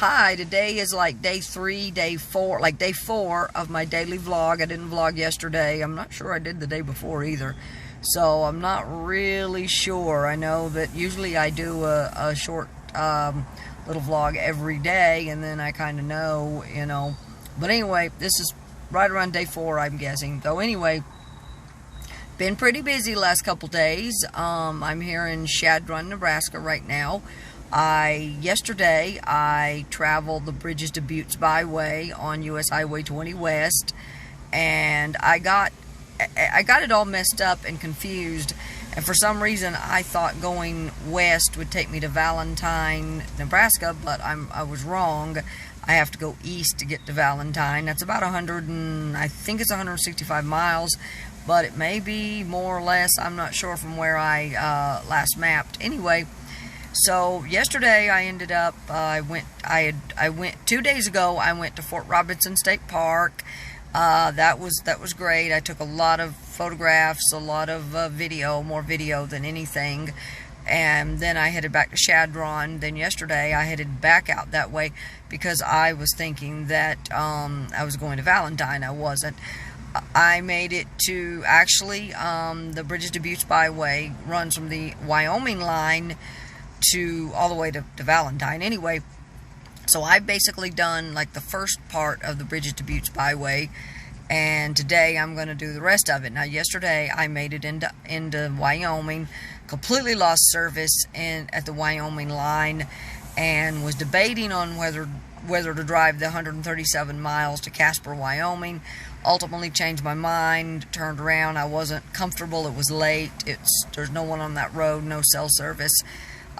Hi, today is like day 4 of my daily vlog. I didn't vlog yesterday. I'm not sure I did the day before either. So I'm not really sure. I know that usually I do a short little vlog every day, and then I kind of know, you know. But anyway, this is right around day 4, I'm guessing. So anyway, been pretty busy last couple days. I'm here in Chadron, Nebraska right now. Yesterday I traveled the Bridges to Buttes byway on US Highway 20 West, and I got it all messed up and confused, and for some reason I thought going west would take me to Valentine, Nebraska, but I was wrong. I have to go east to get to Valentine. That's about I think it's 165 miles, but it may be more or less. I'm not sure from where I last mapped. Anyway, so yesterday I ended up, I went 2 days ago, I went to Fort Robinson State Park. That was great. I took a lot of photographs, a lot of video, more video than anything. And then I headed back to Chadron. Then yesterday I headed back out that way because I was thinking that I was going to Valentine. I wasn't. I made it to, actually, the Bridges to Buttes byway runs from the Wyoming line to all the way to Valentine. Anyway, so I've basically done like the first part of the Bridges to Buttes byway, and today I'm going to do the rest of it. Now, yesterday I made it into Wyoming, completely lost service at the Wyoming line, and was debating on whether to drive the 137 miles to Casper, Wyoming. Ultimately changed my mind, turned around. I wasn't comfortable. It was late. There's no one on that road, no cell service.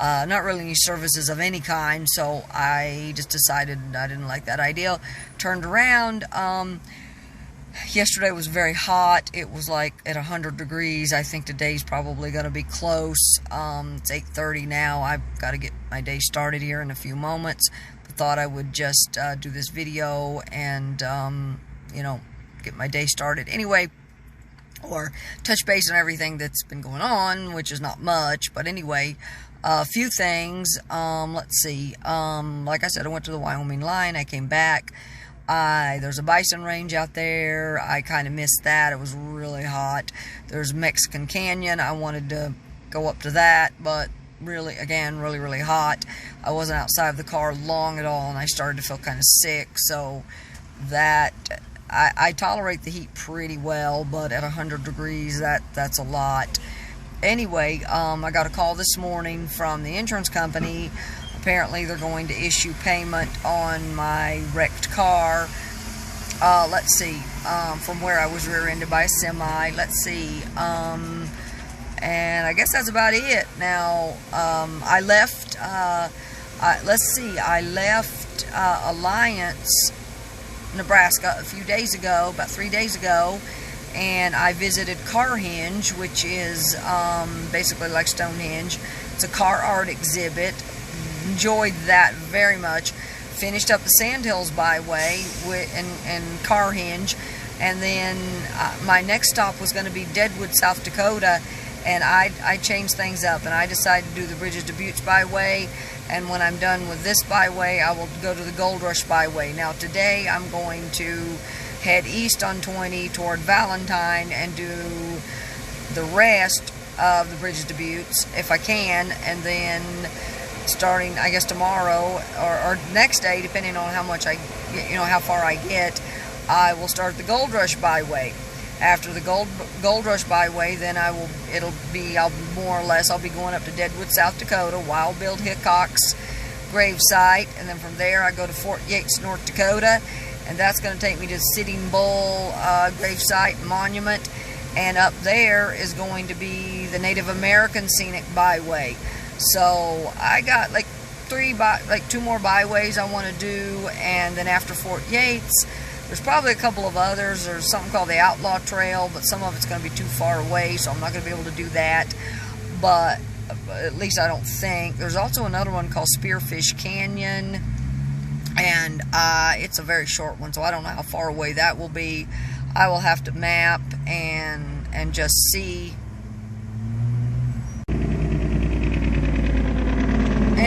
Not really any services of any kind, so I just decided I didn't like that idea. Turned around. Yesterday was very hot. It was like at 100 degrees. I think today's probably going to be close. It's 8:30 now. I've got to get my day started here in a few moments. But thought I would just do this video and, you know, get my day started. Anyway, or touch base on everything that's been going on, which is not much. But anyway, a few things. Let's see. Like I said, I went to the Wyoming line. I came back. There's a bison range out there. I kind of missed that. It was really hot. There's Mexican Canyon. I wanted to go up to that, but really, again, really hot. I wasn't outside of the car long at all, and I started to feel kind of sick. So that I tolerate the heat pretty well, but at 100 degrees, that's a lot. Anyway, I got a call this morning from the insurance company. Apparently, they're going to issue payment on my wrecked car. Let's see, from where I was rear-ended by a semi. Let's see, and I guess that's about it. Now, I left, I left Alliance, Nebraska a few days ago, about 3 days ago, and I visited Carhenge, which is basically like Stonehenge. It's a car art exhibit. Enjoyed that very much. Finished up the Sandhills byway in Carhenge, and then my next stop was going to be Deadwood, South Dakota, and I changed things up, and I decided to do the Bridges to Buttes byway, and when I'm done with this byway, I will go to the Gold Rush byway. Now today I'm going to head east on 20 toward Valentine and do the rest of the Bridges to Buttes if I can, and then starting, I guess, tomorrow or next day, depending on how much I get, you know, how far I get, I will start the Gold Rush byway. After the Gold Rush byway, then I'll more or less be going up to Deadwood, South Dakota, Wild Bill Hickok's gravesite, and then from there I go to Fort Yates, North Dakota, and that's going to take me to Sitting Bull gravesite monument, and up there is going to be the Native American Scenic Byway. So I got like 2 more byways I want to do, and then after Fort Yates, there's probably a couple of others. There's something called the Outlaw Trail, but some of it's going to be too far away, so I'm not going to be able to do that. But at least I don't think. There's also another one called Spearfish Canyon, and it's a very short one, so I don't know how far away that will be. I will have to map and just see.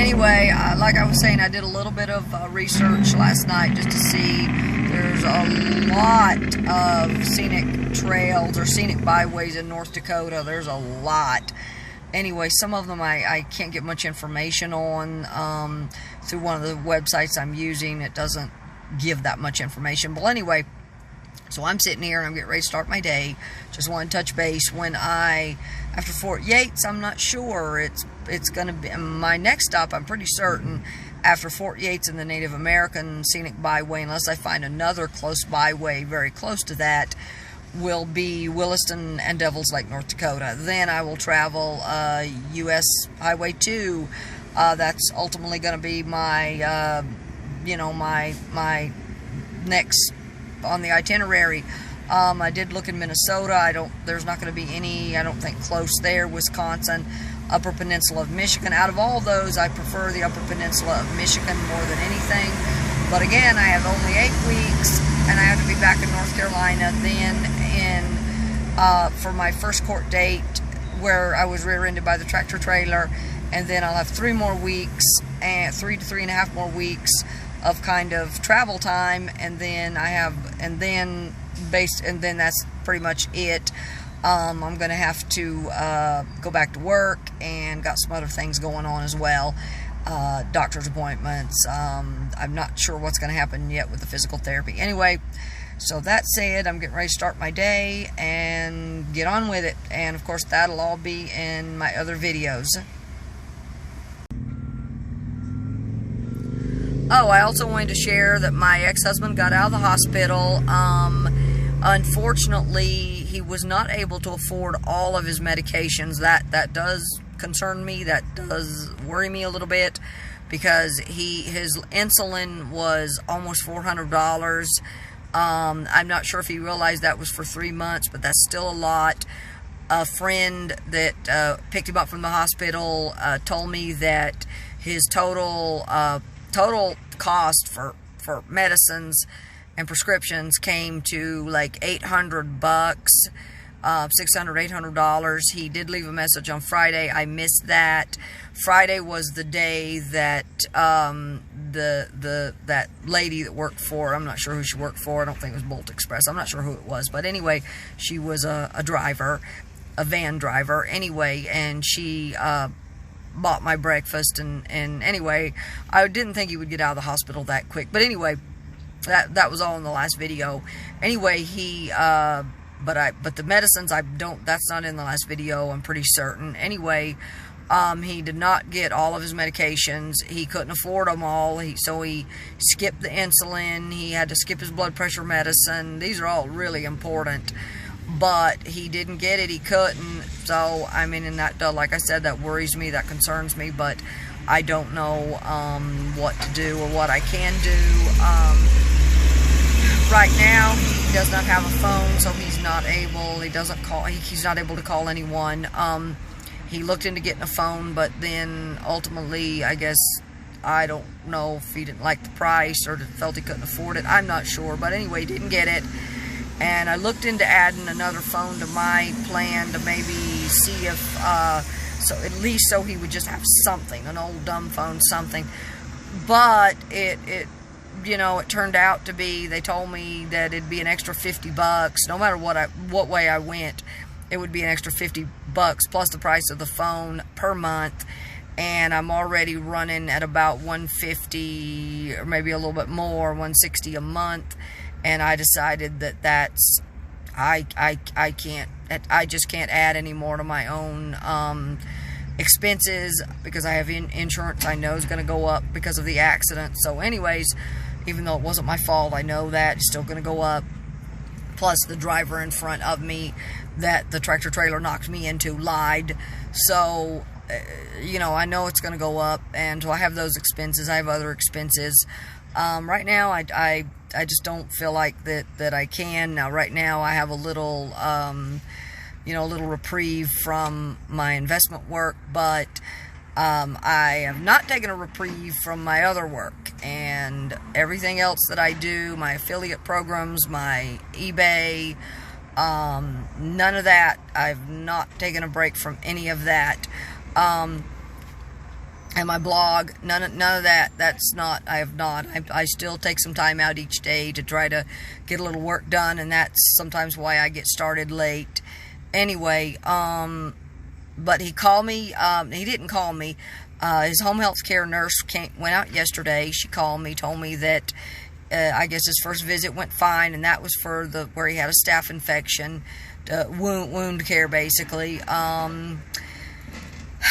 anyway, like I was saying, I did a little bit of research last night just to see. There's a lot of scenic trails or scenic byways in North Dakota. There's a lot. Anyway, some of them I can't get much information on through one of the websites I'm using. It doesn't give that much information. But anyway, so I'm sitting here and I'm getting ready to start my day. Just want to touch base. When after Fort Yates, I'm not sure. It's going to be my next stop. I'm pretty certain after Fort Yates and the Native American Scenic Byway, unless I find another close byway very close to that, will be Williston and Devil's Lake, North Dakota. Then I will travel U.S. Highway 2. That's ultimately going to be my, my next on the itinerary. I did look in Minnesota. There's not going to be any, I don't think, close there. Wisconsin, Upper Peninsula of Michigan. Out of all those, I prefer the Upper Peninsula of Michigan more than anything. But again, I have only 8 weeks, and I have to be back in North Carolina then for my first court date, where I was rear-ended by the tractor trailer, and then I'll have 3 more weeks, and 3 to 3.5 more weeks of kind of travel time, and then that's pretty much it. I'm gonna have to go back to work, and got some other things going on as well, doctor's appointments. I'm not sure what's gonna happen yet with the physical therapy. Anyway, so that said, I'm getting ready to start my day and get on with it, and of course that'll all be in my other videos. Oh, I also wanted to share that my ex-husband got out of the hospital. Unfortunately, he was not able to afford all of his medications. That does concern me. That does worry me a little bit, because his insulin was almost $400. I'm not sure if he realized that was for 3 months, but that's still a lot. A friend that picked him up from the hospital told me that his total cost for medicines and prescriptions came to like $800, $600-800. He did leave a message on Friday. I missed that. Friday was the day that that lady that worked for, I'm not sure who she worked for. I don't think it was Bolt Express. I'm not sure who it was, but anyway, she was a driver, a van driver. Anyway, and she bought my breakfast, and anyway, I didn't think he would get out of the hospital that quick. But anyway, that was all in the last video. Anyway, but the medicines, that's not in the last video, I'm pretty certain. Anyway, he did not get all of his medications. He couldn't afford them all, so he skipped the insulin. He had to skip his blood pressure medicine. These are all really important, but he didn't get it. He couldn't. So, I mean, and that, like I said, that worries me, that concerns me, but I don't know what to do or what I can do. Right now, he does not have a phone, so he's not able to call anyone. He looked into getting a phone, but then ultimately, I guess, I don't know if he didn't like the price or felt he couldn't afford it. I'm not sure, but anyway, didn't get it. And I looked into adding another phone to my plan to maybe see if, so at least so he would just have something, an old dumb phone, something. But it turned out to be, they told me that it'd be an extra $50. No matter what way I went, it would be an extra $50 plus the price of the phone per month. And I'm already running at about $150 or maybe a little bit more, $160 a month. And I decided that I just can't add any more to my own expenses, because I have insurance I know is going to go up because of the accident. So anyways, even though it wasn't my fault, I know that it's still going to go up. Plus the driver in front of me that the tractor trailer knocked me into lied. So, I know it's going to go up, and so I have those expenses. I have other expenses. Right now, I just don't feel like that I can. Now, right now, I have a little, little reprieve from my investment work, but I have not taken a reprieve from my other work, and everything else that I do, my affiliate programs, my eBay, none of that. I've not taken a break from any of that. And my blog, none of that. That's not. I have not. I still take some time out each day to try to get a little work done, and that's sometimes why I get started late. Anyway, but he called me. He didn't call me. His home health care nurse went out yesterday. She called me, told me that I guess his first visit went fine, and that was for where he had a staph infection, wound care basically.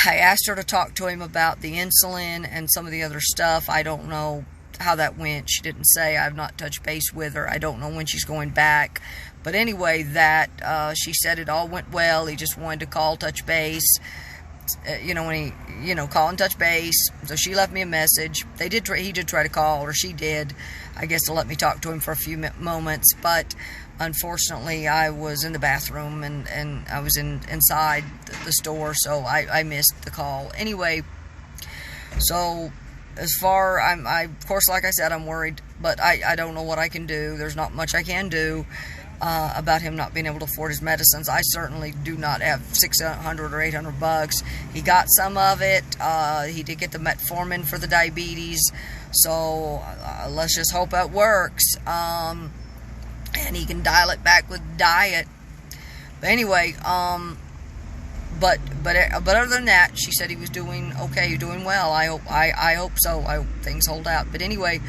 I asked her to talk to him about the insulin and some of the other stuff. I don't know how that went. She didn't say. I've not touched base with her. I don't know when she's going back. But anyway, she said it all went well. He just wanted to call, touch base. When he, call and touch base. So she left me a message. He did try to call, or she did, I guess, to let me talk to him for a few moments. But unfortunately, I was in the bathroom and I was inside the store, so I missed the call. Anyway, so as far, of course, like I said, I'm worried, but I don't know what I can do. There's not much I can do about him not being able to afford his medicines. I certainly do not have $600 or $800. He got some of it. He did get the metformin for the diabetes, so let's just hope it works. And he can dial it back with diet. But anyway, but other than that, she said he was doing okay, doing well. I hope so. I hope things hold out. But anyway,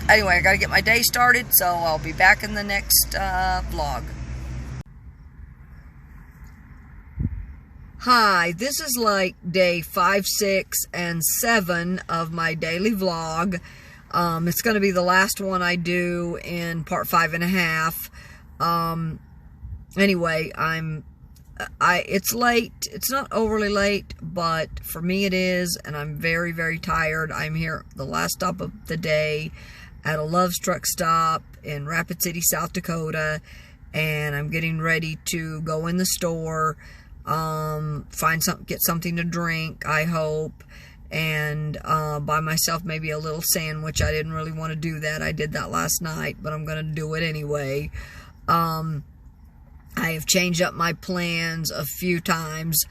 I got to get my day started, so I'll be back in the next vlog. Hi, this is like day 5, 6, and 7 of my daily vlog. It's going to be the last one I do in part 5.5. Anyway, it's late. It's not overly late, but for me it is, and I'm very, very tired. I'm here, the last stop of the day, at a Love's truck stop in Rapid City, South Dakota, and I'm getting ready to go in the store, get something to drink, I hope, and buy myself maybe a little sandwich. I didn't really want to do that. I did that last night, but I'm going to do it anyway. I have changed up my plans a few times.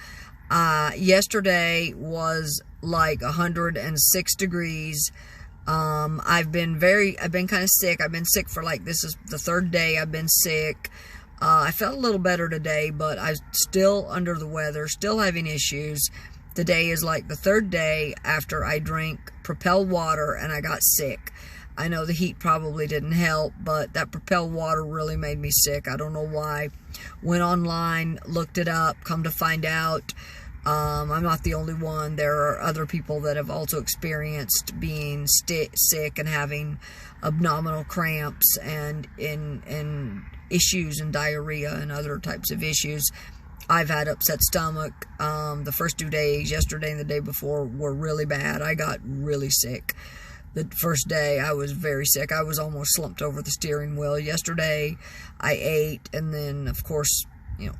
Yesterday was like 106 degrees. I've been kind of sick. I've been sick for this is the 3rd day I've been sick. I felt a little better today, but I'm still under the weather, still having issues. Today is like the 3rd day after I drank Propel water and I got sick. I know the heat probably didn't help, but that Propel water really made me sick. I don't know why. Went online, looked it up, come to find out, I'm not the only one. There are other people that have also experienced being sick and having abdominal cramps and issues and diarrhea and other types of issues. I've had upset stomach. The first 2 days, yesterday and the day before, were really bad. I got really sick. The first day, I was very sick. I was almost slumped over the steering wheel. Yesterday, I ate, and then, of course,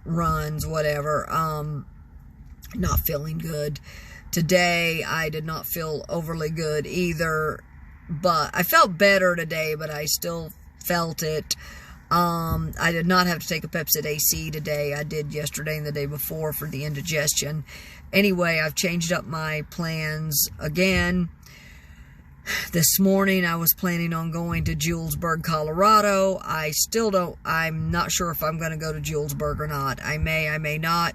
runs, whatever. Not feeling good. Today, I did not feel overly good either, but I felt better today, but I still felt it. I did not have to take a Pepcid AC today. I did yesterday and the day before for the indigestion. Anyway, I've changed up my plans again. This morning, I was planning on going to Julesburg, Colorado. I'm not sure if I'm going to go to Julesburg or not. I may not.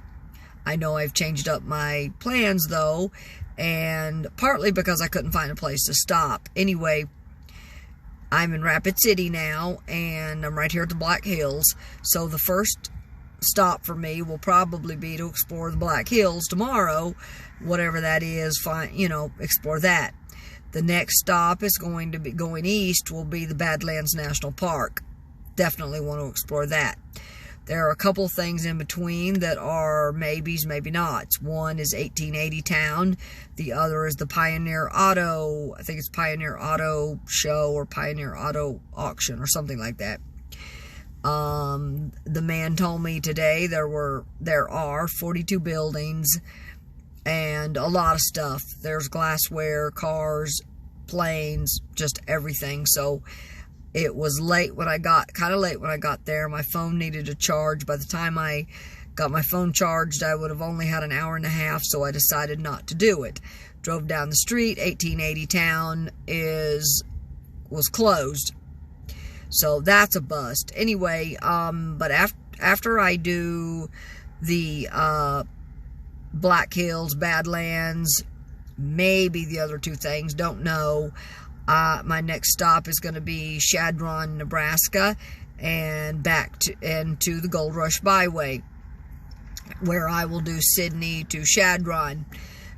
I know I've changed up my plans, though, and partly because I couldn't find a place to stop. Anyway, I'm in Rapid City now, and I'm right here at the Black Hills. So the first stop for me will probably be to explore the Black Hills tomorrow, whatever that is. Explore that. The next stop is going to be going east. Will be the Badlands National Park. Definitely want to explore that. There are a couple things in between that are maybes, maybe nots. One is 1880 Town. The other is the Pioneer Auto, I think it's Pioneer Auto Show or Pioneer Auto Auction or something like that. The man told me today there are 42 buildings and a lot of stuff. There's glassware, cars, planes, just everything. So it was kind of late when I got there. My phone needed a charge. By the time I got my phone charged, I would have only had an hour and a half, so I decided not to do it. Drove down the street. 1880 town was closed, so that's a bust. Anyway, but after I do the Black Hills, Badlands, maybe the other two things, don't know, my next stop is going to be Chadron, Nebraska, and back into the Gold Rush Byway, where I will do Sydney to Chadron.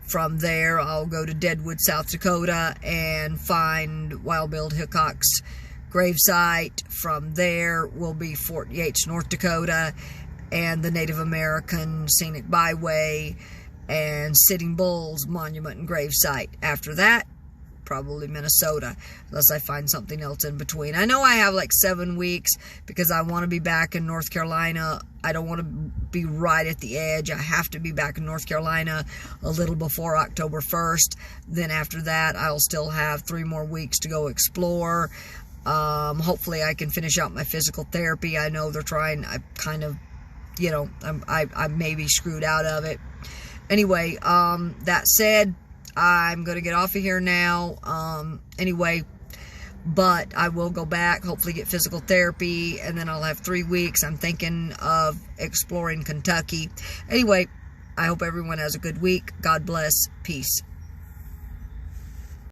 From there, I'll go to Deadwood, South Dakota, and find Wild Bill Hickok's gravesite. From there will be Fort Yates, North Dakota, and the Native American Scenic Byway, and Sitting Bull's monument and gravesite. After that, probably Minnesota, unless I find something else in between. I know I have like 7 weeks because I want to be back in North Carolina. I don't want to be right at the edge. I have to be back in North Carolina a little before October 1st. Then after that, I'll still have 3 more weeks to go explore. Hopefully I can finish out my physical therapy. I know they're trying. I kind of, you know, I may be screwed out of it. Anyway, that said, I'm going to get off of here now. Anyway, but I will go back, hopefully get physical therapy, and then I'll have 3 weeks. I'm thinking of exploring Kentucky. Anyway, I hope everyone has a good week. God bless. Peace.